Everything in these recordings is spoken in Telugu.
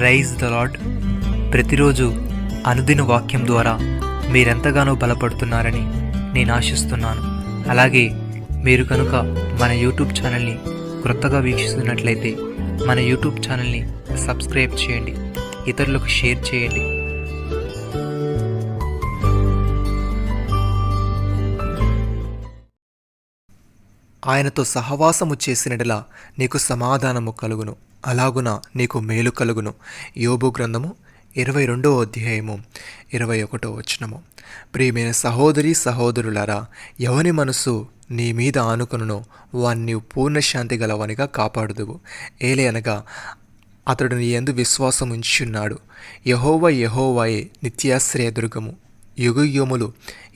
Praise the lord. ప్రతిరోజు అనుదిన వాక్యం ద్వారా మీరెంతగానో బలపడుతున్నారని నేను ఆశిస్తున్నాను. అలాగే మీరు కనుక మన యూట్యూబ్ ఛానల్ని క్రొత్తగా వీక్షిస్తున్నట్లయితే మన యూట్యూబ్ ఛానల్ని సబ్స్క్రైబ్ చేయండి, ఇతరులకు షేర్ చేయండి. ఆయనతో సహవాసము చేసినడలా నీకు సమాధానము కలుగును, అలాగున నీకు మేలు కలుగును. యోబు గ్రంథము 22వ అధ్యాయము 21వ వచనము. ప్రియమైన సహోదరి సహోదరులారా, ఎవని మనసు నీ మీద ఆనుకొనునో వాణ్ణి నీవు పూర్ణశాంతి గలవనిగా కాపాడుదువు. ఏలయనగా అతడు నీ యందు విశ్వాసం ఉంచున్నాడు. యెహోవా యెహోవాయే నిత్యాశ్రయదుర్గము, యుగయుగములు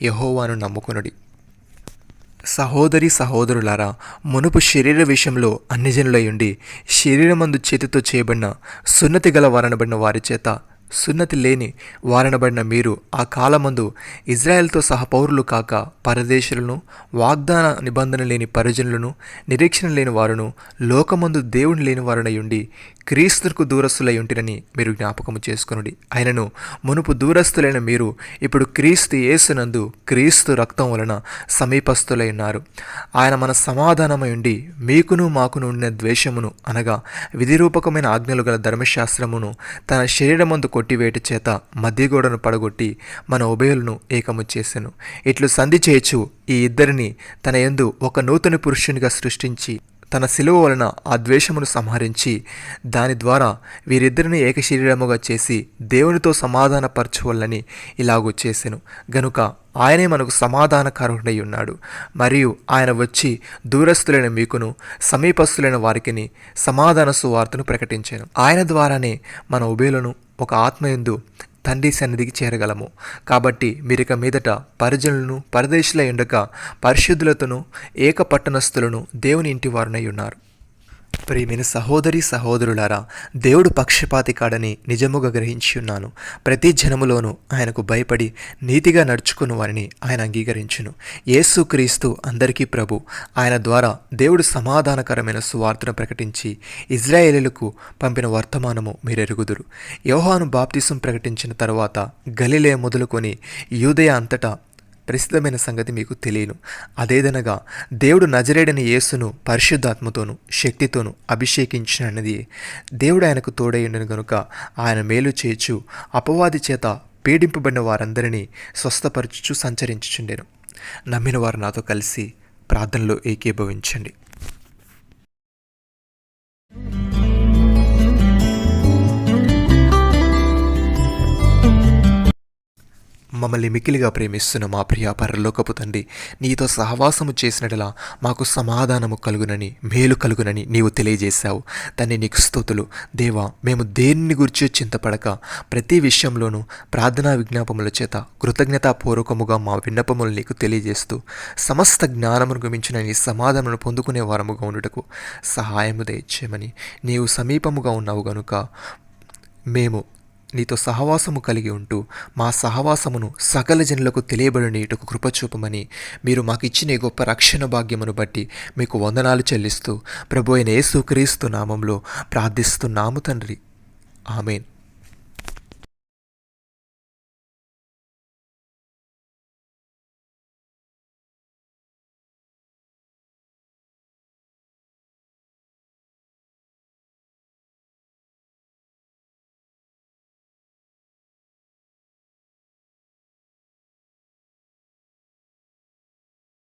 యెహోవాను నమ్ముకొనుడి. సహోదరి సహోదరులారా, మునుపు శరీర విషయంలో అన్ని జనులయుండి శరీరమందు చేతితో చేయబడిన సున్నతి గల వారనబడిన వారి చేత సున్నతి లేని వారనబడిన మీరు ఆ కాలమందు ఇజ్రాయెల్తో సహపౌరులు కాక పరదేశులను, వాగ్దాన నిబంధన లేని పరిజనులను, నిరీక్షణ లేని వారును, లోకమందు దేవుని లేని వారునయుండి క్రీస్తుకు దూరస్తులై ఉంటిరని మీరు జ్ఞాపకము చేసుకొనుడి. ఆయనను మునుపు దూరస్తులైన మీరు ఇప్పుడు క్రీస్తు యేసునందు క్రీస్తు రక్తం వలన సమీపస్తులై ఉన్నారు. ఆయన మన సమాధానమై ఉండి మీకును మాకును ఉండిన ద్వేషమును అనగా విధిరూపకమైన ఆజ్ఞలు గల ధర్మశాస్త్రమును తన శరీరమందు కొట్టివేట చేత మధ్యగోడను పడగొట్టి మన ఉభయులను ఏకము చేసెను. ఇట్లు సంధి చేయొచ్చు ఈ ఇద్దరిని తన యందు ఒక నూతన పురుషునిగా సృష్టించి తన శిలువ వలన ఆ ద్వేషమును సంహరించి దాని ద్వారా వీరిద్దరిని ఏకశరీరముగా చేసి దేవునితో సమాధానపరచువలని ఇలాగూ చేసెను. గనుక ఆయనే మనకు సమాధానకారుడై ఉన్నాడు. మరియు ఆయన వచ్చి దూరస్తులైన మీకును సమీపస్తులైన వారికిని సమాధాన సువార్తను ప్రకటించాను. ఆయన ద్వారానే మన ఉభయులను ఒక ఆత్మయందు తండ్రి సన్నిధికి చేరగలము. కాబట్టి మీరిక మీదట పరిజనులను పరదేశులై ఉండక పరిశుద్ధులతోనూ ఏక పట్టణస్థులను దేవుని ఇంటి వారునై ఉన్నారు. ప్రియమైన సహోదరి సహోదరులారా, దేవుడు పక్షపాతి కాడని నిజముగా గ్రహించి ఉన్నాను. ప్రతి జనములోనూ ఆయనకు భయపడి నీతిగా నడుచుకుని వారిని ఆయన అంగీకరించును. యేసుక్రీస్తు అందరికీ ప్రభు. ఆయన ద్వారా దేవుడు సమాధానకరమైన సువార్తను ప్రకటించి ఇజ్రాయేలీలకు పంపిన వర్తమానము మీరెరుగుదురు. యోహాను బాప్తిసం ప్రకటించిన తరువాత గలిలయ మొదలుకొని యూదయ అంతటా ప్రసిద్ధమైన సంగతి మీకు తెలియను. అదేదనగా దేవుడు నజరేడని యేసును పరిశుద్ధాత్మతోనూ శక్తితోనూ అభిషేకించినది. దేవుడు ఆయనకు తోడై ఉండను గనుక ఆయన మేలు చేయొచ్చు అపవాది చేత పీడింపబడిన వారందరినీ స్వస్థపరచుచు సంచరించుచుండెను. నమ్మిన వారు నాతో కలిసి ప్రార్థనలో ఏకీభవించండి. మమ్మల్ని మిక్కిలిగా ప్రేమిస్తున్న మా ప్రియ పరలోకపు తండ్రి, నీతో సహవాసము చేసినట్లా మాకు సమాధానము కలుగునని మేలు కలుగునని నీవు తెలియజేశావు. తండ్రి నీకు స్తుతులు. దేవా, మేము దేన్ని గురించి చింతపడక ప్రతి విషయంలోనూ ప్రార్థనా విజ్ఞాపముల చేత కృతజ్ఞతాపూర్వకముగా మా విన్నపములు నీకు తెలియజేస్తూ సమస్త జ్ఞానమును మించిన నీ సమాధానమును పొందుకునే వారముగా ఉండుటకు సహాయము దయచేయమని నీవు సమీపముగా ఉన్నావు గనుక మేము నీతో సహవాసము కలిగి ఉంటూ మా సహవాసమును సకల జనులకు తెలియబడినట్టుకు కృపచూపమని మీరు మాకు ఇచ్చిన గొప్ప రక్షణ భాగ్యమును బట్టి మీకు వందనాలు చెల్లిస్తూ ప్రభు అయిన యేసుక్రీస్తు నామంలో ప్రార్థిస్తున్నాము తండ్రి. ఆమేన్.